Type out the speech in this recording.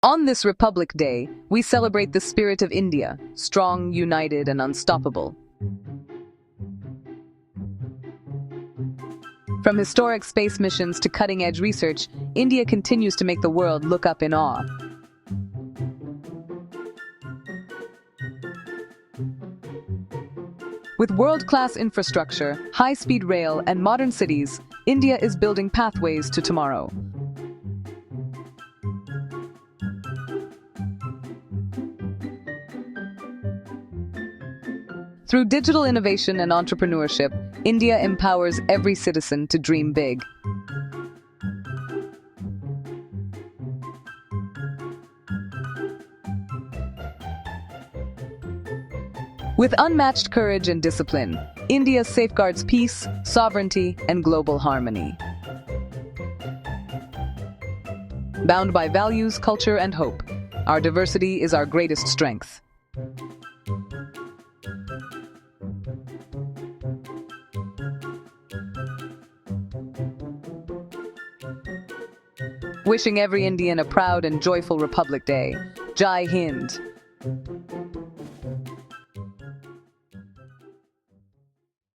On this Republic Day, we celebrate the spirit of India, strong, united, and unstoppable. From historic space missions to cutting-edge research, India continues to make the world look up in awe. With world-class infrastructure, high-speed rail, and modern cities, India is building pathways to tomorrow. Through digital innovation and entrepreneurship, India empowers every citizen to dream big. With unmatched courage and discipline, India safeguards peace, sovereignty, and global harmony. Bound by values, culture, and hope, our diversity is our greatest strength. Wishing every Indian a proud and joyful Republic Day. Jai Hind.